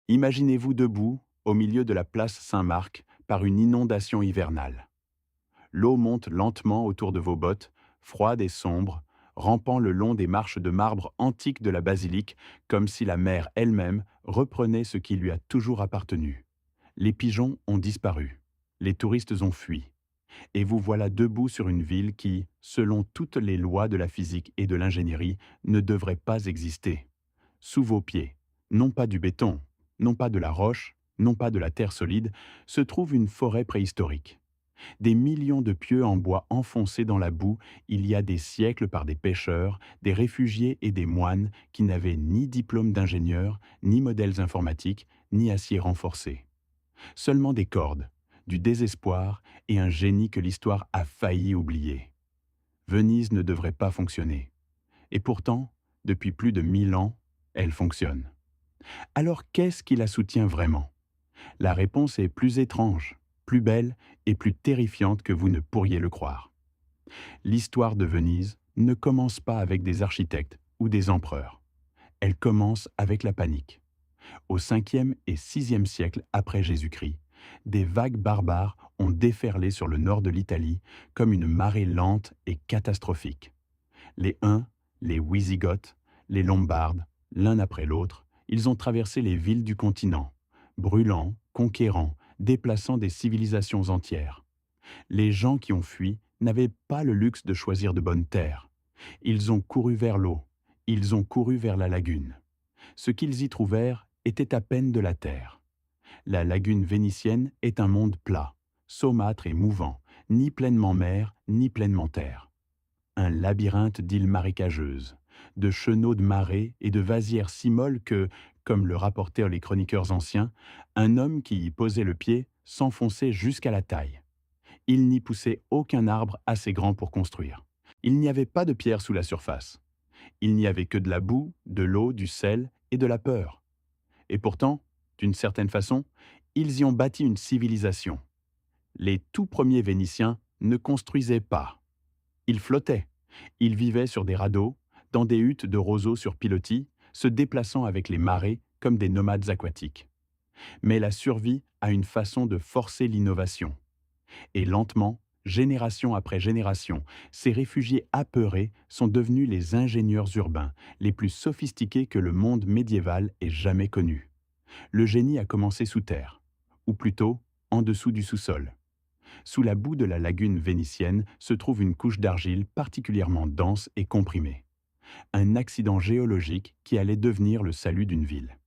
Imaginez-vous debout, au milieu de la place Saint-Marc, par une inondation hivernale. L'eau monte lentement autour de vos bottes, froide et sombre, rampant le long des marches de marbre antiques de la basilique, comme si la mer elle-même reprenait ce qui lui a toujours appartenu. Les pigeons ont disparu. Les touristes ont fui. Et vous voilà debout sur une ville qui, selon toutes les lois de la physique et de l'ingénierie, ne devrait pas exister. Sous vos pieds, non pas du béton, non pas de la roche, non pas de la terre solide, se trouve une forêt préhistorique. Des millions de pieux en bois enfoncés dans la boue il y a des siècles par des pêcheurs, des réfugiés et des moines qui n'avaient ni diplôme d'ingénieur, ni modèles informatiques, ni acier renforcé. Seulement des cordes, du désespoir et un génie que l'histoire a failli oublier. Venise ne devrait pas fonctionner. Et pourtant, depuis plus de 1000 ans, elle fonctionne. Alors qu'est-ce qui la soutient vraiment? La réponse est plus étrange, plus belle et plus terrifiante que vous ne pourriez le croire. L'histoire de Venise ne commence pas avec des architectes ou des empereurs. Elle commence avec la panique. Au 5e et 6e siècle après Jésus-Christ, des vagues barbares ont déferlé sur le nord de l'Italie comme une marée lente et catastrophique. Les Huns, les Wisigoths, les Lombardes, l'un après l'autre, ils ont traversé les villes du continent, brûlant, conquérant, déplaçant des civilisations entières. Les gens qui ont fui n'avaient pas le luxe de choisir de bonnes terres. Ils ont couru vers l'eau, ils ont couru vers la lagune. Ce qu'ils y trouvèrent était à peine de la terre. La lagune vénitienne est un monde plat, saumâtre et mouvant, ni pleinement mer, ni pleinement terre. Un labyrinthe d'îles marécageuses, de chenaux de marée et de vasières si molles que, comme le rapportèrent les chroniqueurs anciens, un homme qui y posait le pied s'enfonçait jusqu'à la taille. Il n'y poussait aucun arbre assez grand pour construire. Il n'y avait pas de pierre sous la surface. Il n'y avait que de la boue, de l'eau, du sel et de la peur. Et pourtant, d'une certaine façon, ils y ont bâti une civilisation. Les tout premiers Vénitiens ne construisaient pas. Ils flottaient. Ils vivaient sur des radeaux, dans des huttes de roseaux sur pilotis, se déplaçant avec les marées comme des nomades aquatiques. Mais la survie a une façon de forcer l'innovation. Et lentement, génération après génération, ces réfugiés apeurés sont devenus les ingénieurs urbains les plus sophistiqués que le monde médiéval ait jamais connus. Le génie a commencé sous terre, ou plutôt en dessous du sous-sol. Sous la boue de la lagune vénitienne se trouve une couche d'argile particulièrement dense et comprimée. Un accident géologique qui allait devenir le salut d'une ville.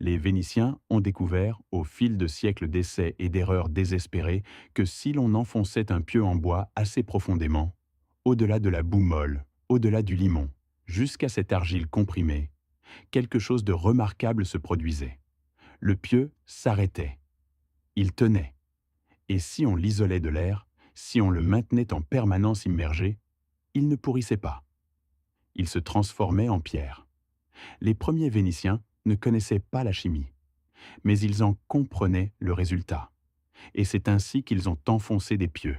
Les Vénitiens ont découvert, au fil de siècles d'essais et d'erreurs désespérées, que si l'on enfonçait un pieu en bois assez profondément, au-delà de la boue molle, au-delà du limon, jusqu'à cette argile comprimée, quelque chose de remarquable se produisait. Le pieu s'arrêtait. Il tenait. Et si on l'isolait de l'air, si on le maintenait en permanence immergé, il ne pourrissait pas. Il se transformait en pierre. Les premiers Vénitiens ne connaissaient pas la chimie, mais ils en comprenaient le résultat. Et c'est ainsi qu'ils ont enfoncé des pieux.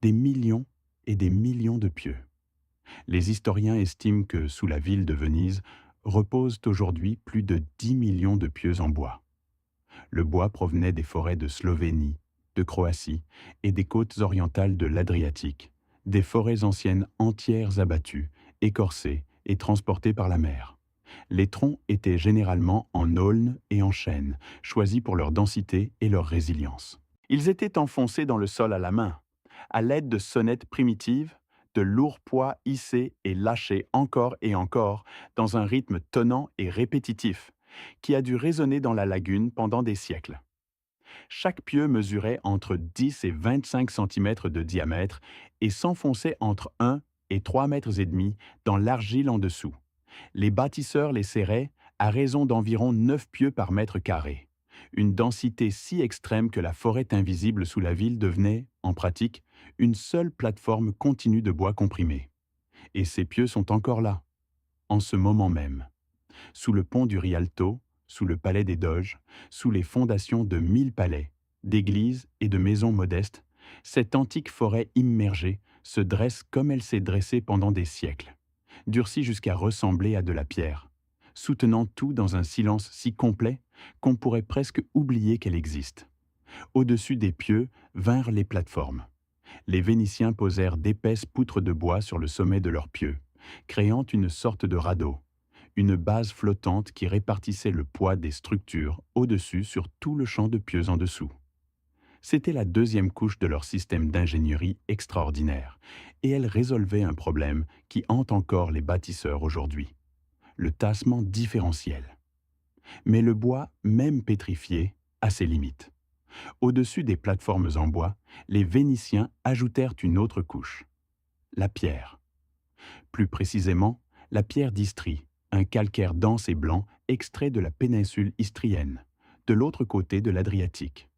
Des millions et des millions de pieux. Les historiens estiment que sous la ville de Venise reposent aujourd'hui plus de 10 millions de pieux en bois. Le bois provenait des forêts de Slovénie, de Croatie et des côtes orientales de l'Adriatique, des forêts anciennes entières abattues, écorcées et transportées par la mer. Les troncs étaient généralement en aulne et en chêne, choisis pour leur densité et leur résilience. Ils étaient enfoncés dans le sol à la main, à l'aide de sonnettes primitives, de lourds poids hissés et lâchés encore et encore dans un rythme tonnant et répétitif, qui a dû résonner dans la lagune pendant des siècles. Chaque pieu mesurait entre 10 et 25 cm de diamètre et s'enfonçait entre 1 et 3 mètres et demi dans l'argile en dessous. Les bâtisseurs les serraient à raison d'environ 9 pieux par mètre carré. Une densité si extrême que la forêt invisible sous la ville devenait, en pratique, une seule plateforme continue de bois comprimé. Et ces pieux sont encore là, en ce moment même. Sous le pont du Rialto, sous le palais des Doges, sous les fondations de 1000 palais, d'églises et de maisons modestes, cette antique forêt immergée se dresse comme elle s'est dressée pendant des siècles, durcie jusqu'à ressembler à de la pierre, soutenant tout dans un silence si complet qu'on pourrait presque oublier qu'elle existe. Au-dessus des pieux vinrent les plateformes. Les Vénitiens posèrent d'épaisses poutres de bois sur le sommet de leurs pieux, créant une sorte de radeau, une base flottante qui répartissait le poids des structures au-dessus sur tout le champ de pieux en dessous. C'était la deuxième couche de leur système d'ingénierie extraordinaire, et elle résolvait un problème qui hante encore les bâtisseurs aujourd'hui, le tassement différentiel. Mais le bois, même pétrifié, a ses limites. Au-dessus des plateformes en bois, les Vénitiens ajoutèrent une autre couche, la pierre. Plus précisément, la pierre d'Istrie, un calcaire dense et blanc extrait de la péninsule istrienne, de l'autre côté de l'Adriatique.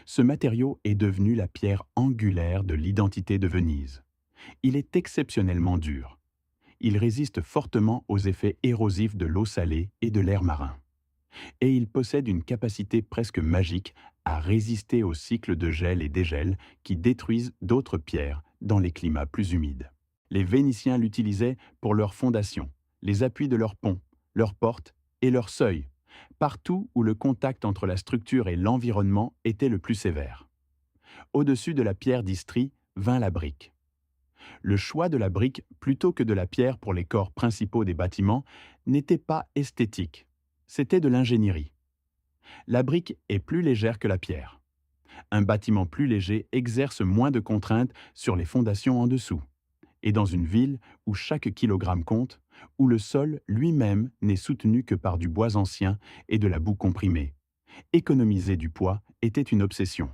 Ce matériau est devenu la pierre angulaire de l'identité de Venise. Il est exceptionnellement dur. Il résiste fortement aux effets érosifs de l'eau salée et de l'air marin. Et il possède une capacité presque magique à résister aux cycles de gel et dégel qui détruisent d'autres pierres dans les climats plus humides. Les Vénitiens l'utilisaient pour leurs fondations, les appuis de leurs ponts, leurs portes et leurs seuils, partout où le contact entre la structure et l'environnement était le plus sévère. Au-dessus de la pierre d'Istrie vint la brique. Le choix de la brique plutôt que de la pierre pour les corps principaux des bâtiments n'était pas esthétique, c'était de l'ingénierie. La brique est plus légère que la pierre. Un bâtiment plus léger exerce moins de contraintes sur les fondations en dessous. Et dans une ville où chaque kilogramme compte, où le sol lui-même n'est soutenu que par du bois ancien et de la boue comprimée, économiser du poids était une obsession.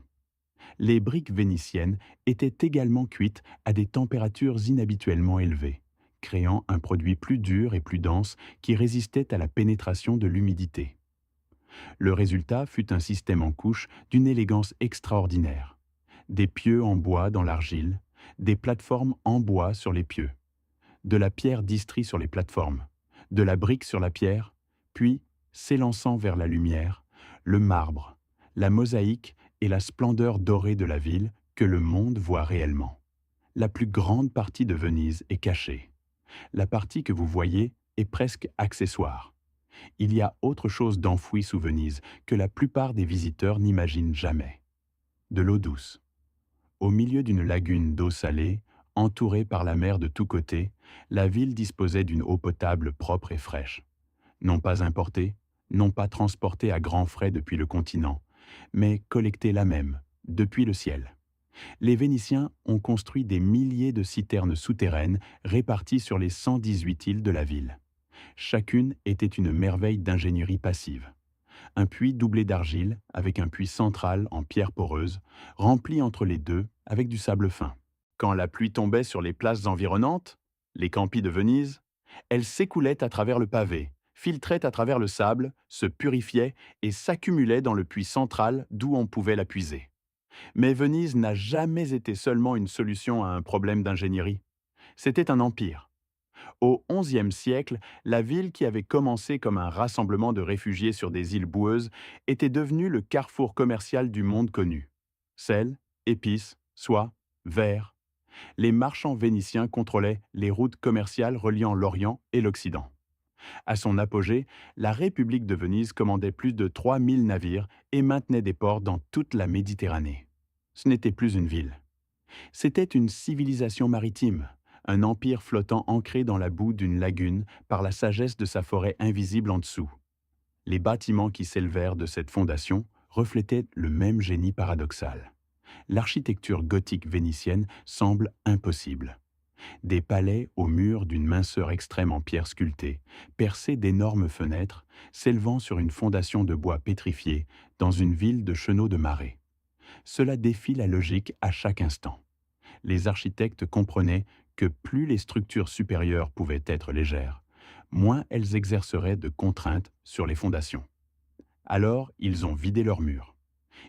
Les briques vénitiennes étaient également cuites à des températures inhabituellement élevées, créant un produit plus dur et plus dense qui résistait à la pénétration de l'humidité. Le résultat fut un système en couches d'une élégance extraordinaire. Des pieux en bois dans l'argile, des plateformes en bois sur les pieux, de la pierre d'Istrie sur les plateformes, de la brique sur la pierre, puis, s'élançant vers la lumière, le marbre, la mosaïque et la splendeur dorée de la ville que le monde voit réellement. La plus grande partie de Venise est cachée. La partie que vous voyez est presque accessoire. Il y a autre chose d'enfoui sous Venise que la plupart des visiteurs n'imaginent jamais. De l'eau douce. Au milieu d'une lagune d'eau salée, entourée par la mer de tous côtés, la ville disposait d'une eau potable propre et fraîche. Non pas importée, non pas transportée à grands frais depuis le continent, mais collectée là même, depuis le ciel. Les Vénitiens ont construit des milliers de citernes souterraines réparties sur les 118 îles de la ville. Chacune était une merveille d'ingénierie passive. Un puits doublé d'argile, avec un puits central en pierre poreuse, rempli entre les deux avec du sable fin. Quand la pluie tombait sur les places environnantes, les campis de Venise, elle s'écoulait à travers le pavé, filtrait à travers le sable, se purifiait et s'accumulait dans le puits central d'où on pouvait la puiser. Mais Venise n'a jamais été seulement une solution à un problème d'ingénierie. C'était un empire. Au XIe siècle, la ville qui avait commencé comme un rassemblement de réfugiés sur des îles boueuses était devenue le carrefour commercial du monde connu. Sel, épices, soie, verre. Les marchands vénitiens contrôlaient les routes commerciales reliant l'Orient et l'Occident. À son apogée, la République de Venise commandait plus de 3000 navires et maintenait des ports dans toute la Méditerranée. Ce n'était plus une ville. C'était une civilisation maritime, un empire flottant ancré dans la boue d'une lagune par la sagesse de sa forêt invisible en dessous. Les bâtiments qui s'élevèrent de cette fondation reflétaient le même génie paradoxal. L'architecture gothique vénitienne semble impossible. Des palais aux murs d'une minceur extrême en pierre sculptée, percés d'énormes fenêtres, s'élevant sur une fondation de bois pétrifié dans une ville de chenaux de marée. Cela défie la logique à chaque instant. Les architectes comprenaient que plus les structures supérieures pouvaient être légères, moins elles exerceraient de contraintes sur les fondations. Alors, ils ont vidé leurs murs.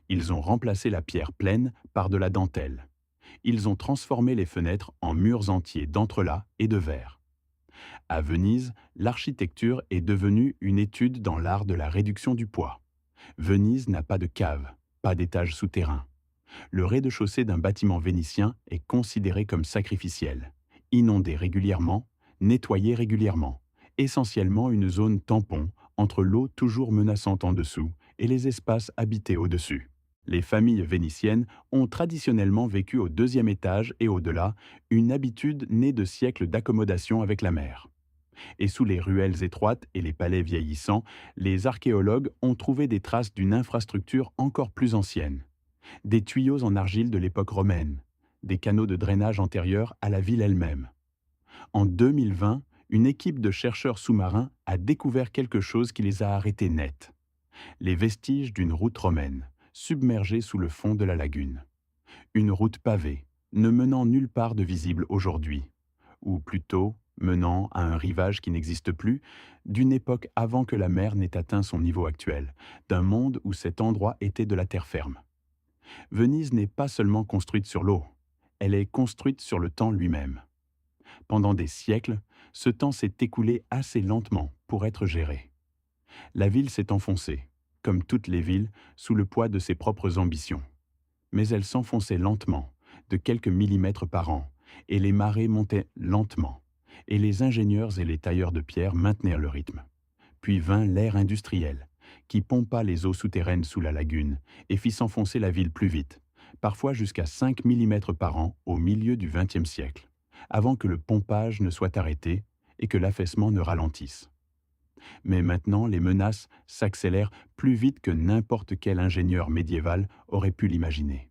Ils ont remplacé la pierre pleine par de la dentelle. Ils ont transformé les fenêtres en murs entiers d'entrelacs et de verre. À Venise, l'architecture est devenue une étude dans l'art de la réduction du poids. Venise n'a pas de cave, pas d'étage souterrain. Le rez-de-chaussée d'un bâtiment vénitien est considéré comme sacrificiel, inondé régulièrement, nettoyé régulièrement, essentiellement une zone tampon entre l'eau toujours menaçante en dessous et les espaces habités au-dessus. Les familles vénitiennes ont traditionnellement vécu au deuxième étage et au-delà, une habitude née de siècles d'accommodation avec la mer. Et sous les ruelles étroites et les palais vieillissants, les archéologues ont trouvé des traces d'une infrastructure encore plus ancienne. Des tuyaux en argile de l'époque romaine, des canaux de drainage antérieurs à la ville elle-même. En 2020, une équipe de chercheurs sous-marins a découvert quelque chose qui les a arrêtés net. Les vestiges d'une route romaine, submergée sous le fond de la lagune. Une route pavée, ne menant nulle part de visible aujourd'hui, ou plutôt menant à un rivage qui n'existe plus, d'une époque avant que la mer n'ait atteint son niveau actuel, d'un monde où cet endroit était de la terre ferme. Venise n'est pas seulement construite sur l'eau, elle est construite sur le temps lui-même. Pendant des siècles, ce temps s'est écoulé assez lentement pour être géré. La ville s'est enfoncée, comme toutes les villes, sous le poids de ses propres ambitions. Mais elle s'enfonçait lentement, de quelques millimètres par an, et les marées montaient lentement, et les ingénieurs et les tailleurs de pierre maintenaient le rythme. Puis vint l'ère industrielle, qui pompa les eaux souterraines sous la lagune et fit s'enfoncer la ville plus vite, parfois jusqu'à 5 millimètres par an au milieu du XXe siècle, avant que le pompage ne soit arrêté et que l'affaissement ne ralentisse. Mais maintenant, les menaces s'accélèrent plus vite que n'importe quel ingénieur médiéval aurait pu l'imaginer.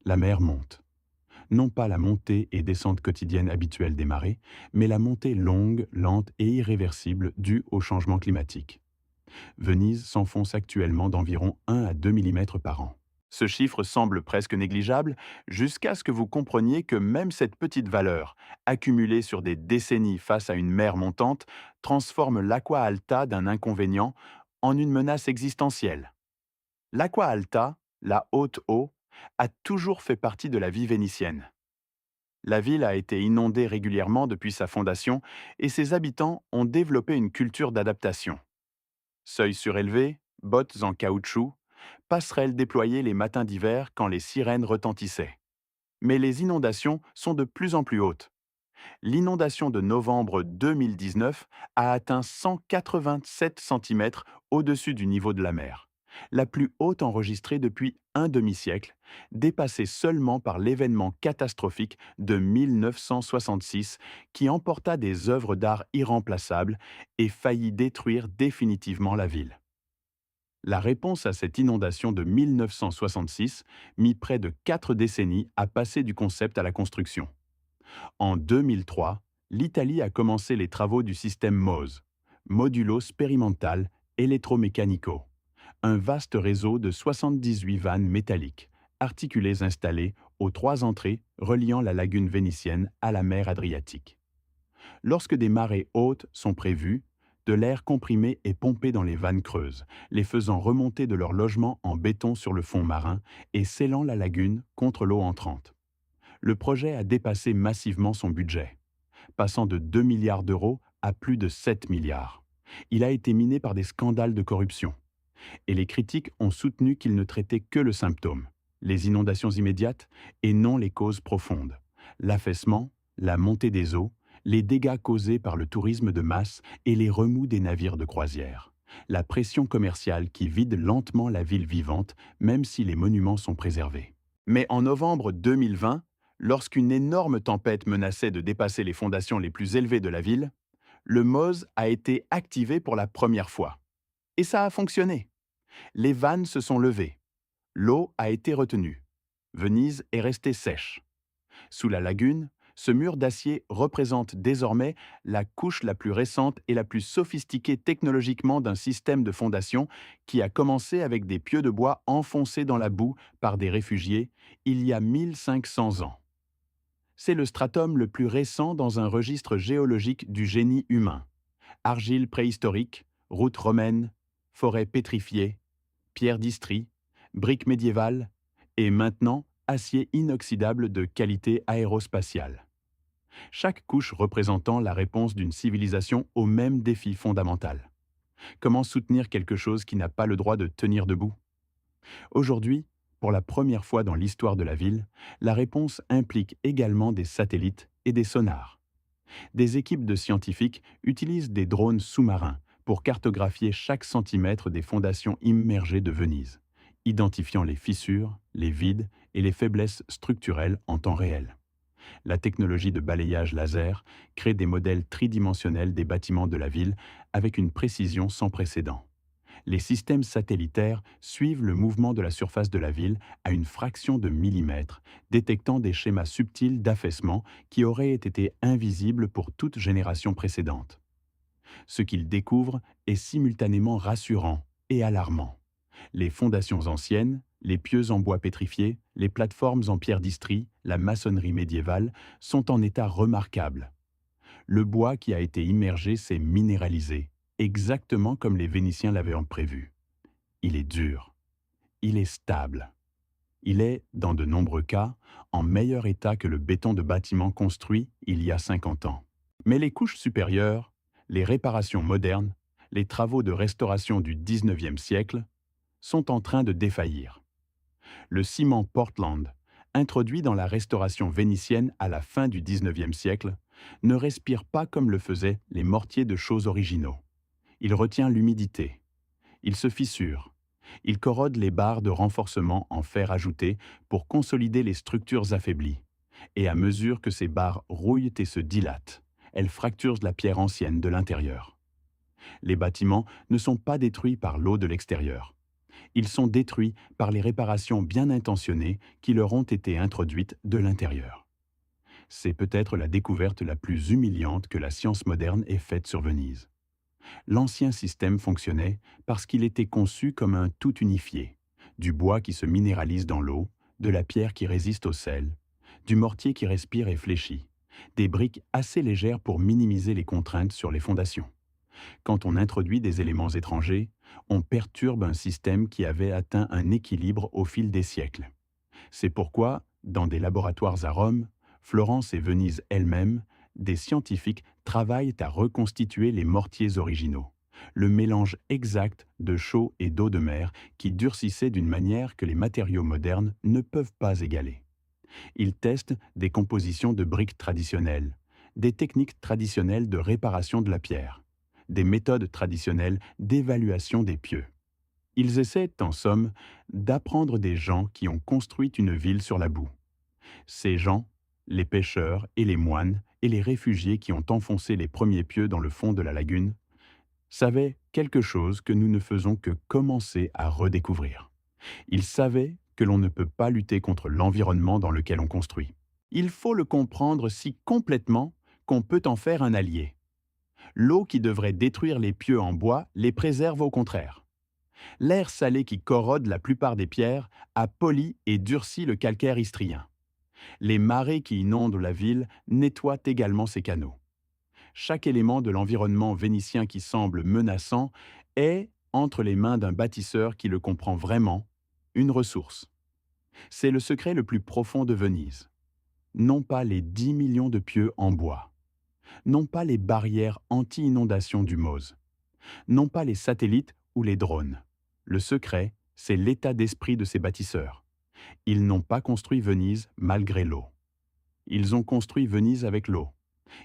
La mer monte. Non pas la montée et descente quotidienne habituelle des marées, mais la montée longue, lente et irréversible due au changement climatique. Venise s'enfonce actuellement d'environ 1 à 2 millimètres par an. Ce chiffre semble presque négligeable jusqu'à ce que vous compreniez que même cette petite valeur, accumulée sur des décennies face à une mer montante, transforme l'aqua alta d'un inconvénient en une menace existentielle. L'aqua alta, la haute eau, a toujours fait partie de la vie vénitienne. La ville a été inondée régulièrement depuis sa fondation et ses habitants ont développé une culture d'adaptation. Seuils surélevés, bottes en caoutchouc, passerelles déployées les matins d'hiver quand les sirènes retentissaient. Mais les inondations sont de plus en plus hautes. L'inondation de novembre 2019 a atteint 187 cm au-dessus du niveau de la mer, la plus haute enregistrée depuis un demi-siècle, dépassée seulement par l'événement catastrophique de 1966 qui emporta des œuvres d'art irremplaçables et faillit détruire définitivement la ville. La réponse à cette inondation de 1966 mit près de 4 décennies à passer du concept à la construction. En 2003, l'Italie a commencé les travaux du système MOSE, Modulo Sperimental Elettromeccanico, un vaste réseau de 78 vannes métalliques, articulées installées aux 3 entrées reliant la lagune vénitienne à la mer Adriatique. Lorsque des marées hautes sont prévues, de l'air comprimé est pompé dans les vannes creuses, les faisant remonter de leur logement en béton sur le fond marin et scellant la lagune contre l'eau entrante. Le projet a dépassé massivement son budget, passant de 2 milliards d'euros à plus de 7 milliards. Il a été miné par des scandales de corruption. Et les critiques ont soutenu qu'il ne traitait que le symptôme, les inondations immédiates, et non les causes profondes. L'affaissement, la montée des eaux, les dégâts causés par le tourisme de masse et les remous des navires de croisière. La pression commerciale qui vide lentement la ville vivante, même si les monuments sont préservés. Mais en novembre 2020, lorsqu'une énorme tempête menaçait de dépasser les fondations les plus élevées de la ville, le MOSE a été activé pour la première fois. Et ça a fonctionné. Les vannes se sont levées. L'eau a été retenue. Venise est restée sèche. Sous la lagune, ce mur d'acier représente désormais la couche la plus récente et la plus sophistiquée technologiquement d'un système de fondation qui a commencé avec des pieux de bois enfoncés dans la boue par des réfugiés il y a 1500 ans. C'est le stratum le plus récent dans un registre géologique du génie humain. Argile préhistorique, route romaine, forêt pétrifiée, pierre d'Istrie, briques médiévales et maintenant acier inoxydable de qualité aérospatiale. Chaque couche représentant la réponse d'une civilisation au même défi fondamental. Comment soutenir quelque chose qui n'a pas le droit de tenir debout? Aujourd'hui, pour la première fois dans l'histoire de la ville, la réponse implique également des satellites et des sonars. Des équipes de scientifiques utilisent des drones sous-marins pour cartographier chaque centimètre des fondations immergées de Venise, identifiant les fissures, les vides et les faiblesses structurelles en temps réel. La technologie de balayage laser crée des modèles tridimensionnels des bâtiments de la ville avec une précision sans précédent. Les systèmes satellitaires suivent le mouvement de la surface de la ville à une fraction de millimètre, détectant des schémas subtils d'affaissement qui auraient été invisibles pour toute génération précédente. Ce qu'ils découvrent est simultanément rassurant et alarmant. Les fondations anciennes, les pieux en bois pétrifié, les plateformes en pierre d'Istrie, la maçonnerie médiévale sont en état remarquable. Le bois qui a été immergé s'est minéralisé, exactement comme les Vénitiens l'avaient prévu. Il est dur. Il est stable. Il est, dans de nombreux cas, en meilleur état que le béton de bâtiment construit il y a 50 ans. Mais les couches supérieures, les réparations modernes, les travaux de restauration du 19e siècle sont en train de défaillir. Le ciment Portland, introduit dans la restauration vénitienne à la fin du 19e siècle, ne respire pas comme le faisaient les mortiers de chaux originaux. Il retient l'humidité. Il se fissure. Il corrode les barres de renforcement en fer ajouté pour consolider les structures affaiblies. Et à mesure que ces barres rouillent et se dilatent, elles fracturent la pierre ancienne de l'intérieur. Les bâtiments ne sont pas détruits par l'eau de l'extérieur. Ils sont détruits par les réparations bien intentionnées qui leur ont été introduites de l'intérieur. C'est peut-être la découverte la plus humiliante que la science moderne ait faite sur Venise. L'ancien système fonctionnait parce qu'il était conçu comme un tout unifié, du bois qui se minéralise dans l'eau, de la pierre qui résiste au sel, du mortier qui respire et fléchit, des briques assez légères pour minimiser les contraintes sur les fondations. Quand on introduit des éléments étrangers, on perturbe un système qui avait atteint un équilibre au fil des siècles. C'est pourquoi, dans des laboratoires à Rome, Florence et Venise elles-mêmes, des scientifiques travaillent à reconstituer les mortiers originaux, le mélange exact de chaux et d'eau de mer qui durcissait d'une manière que les matériaux modernes ne peuvent pas égaler. Ils testent des compositions de briques traditionnelles, des techniques traditionnelles de réparation de la pierre, des méthodes traditionnelles d'évaluation des pieux. Ils essaient, en somme, d'apprendre des gens qui ont construit une ville sur la boue. Ces gens, les pêcheurs et les moines et les réfugiés qui ont enfoncé les premiers pieux dans le fond de la lagune, savaient quelque chose que nous ne faisons que commencer à redécouvrir. Ils savaient que l'on ne peut pas lutter contre l'environnement dans lequel on construit. Il faut le comprendre si complètement qu'on peut en faire un allié. L'eau qui devrait détruire les pieux en bois les préserve au contraire. L'air salé qui corrode la plupart des pierres a poli et durci le calcaire istrien. Les marées qui inondent la ville nettoient également ces canaux. Chaque élément de l'environnement vénitien qui semble menaçant est, entre les mains d'un bâtisseur qui le comprend vraiment, une ressource. C'est le secret le plus profond de Venise. Non pas les 10 millions de pieux en bois, non pas les barrières anti-inondation du Mose, non pas les satellites ou les drones. Le secret, c'est l'état d'esprit de ces bâtisseurs. Ils n'ont pas construit Venise malgré l'eau. Ils ont construit Venise avec l'eau.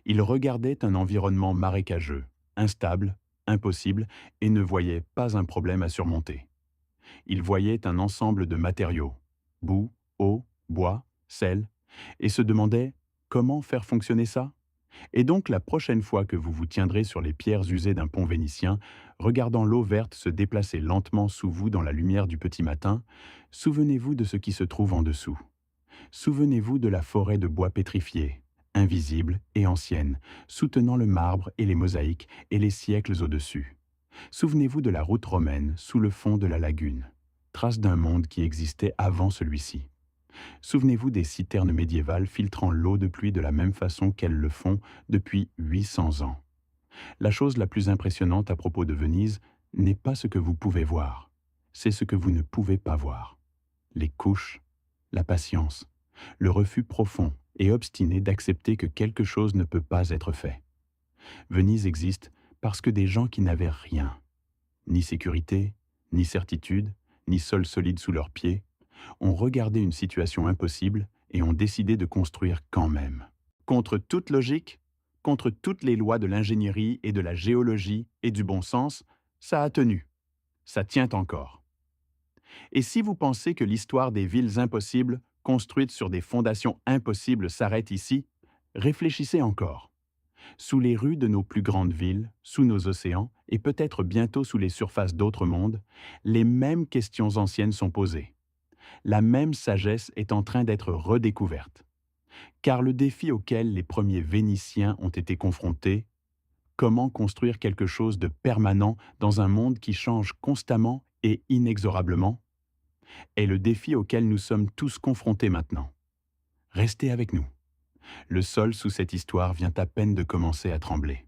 Ils regardaient un environnement marécageux, instable, impossible, et ne voyaient pas un problème à surmonter. Ils voyaient un ensemble de matériaux, boue, eau, bois, sel, et se demandaient comment faire fonctionner ça. Et donc la prochaine fois que vous vous tiendrez sur les pierres usées d'un pont vénitien, regardant l'eau verte se déplacer lentement sous vous dans la lumière du petit matin, souvenez-vous de ce qui se trouve en dessous. Souvenez-vous de la forêt de bois pétrifié, invisible et ancienne, soutenant le marbre et les mosaïques et les siècles au-dessus. Souvenez-vous de la route romaine sous le fond de la lagune, trace d'un monde qui existait avant celui-ci. Souvenez-vous des citernes médiévales filtrant l'eau de pluie de la même façon qu'elles le font depuis 800 ans. La chose la plus impressionnante à propos de Venise n'est pas ce que vous pouvez voir, c'est ce que vous ne pouvez pas voir. Les couches, la patience, le refus profond et obstiné d'accepter que quelque chose ne peut pas être fait. Venise existe parce que des gens qui n'avaient rien, ni sécurité, ni certitude, ni sol solide sous leurs pieds, ont regardé une situation impossible et ont décidé de construire quand même. Contre toute logique, contre toutes les lois de l'ingénierie et de la géologie et du bon sens, ça a tenu. Ça tient encore. Et si vous pensez que l'histoire des villes impossibles, construites sur des fondations impossibles, s'arrête ici, réfléchissez encore. Sous les rues de nos plus grandes villes, sous nos océans, et peut-être bientôt sous les surfaces d'autres mondes, les mêmes questions anciennes sont posées. La même sagesse est en train d'être redécouverte. Car le défi auquel les premiers Vénitiens ont été confrontés, comment construire quelque chose de permanent dans un monde qui change constamment et inexorablement, est le défi auquel nous sommes tous confrontés maintenant. Restez avec nous. Le sol sous cette histoire vient à peine de commencer à trembler.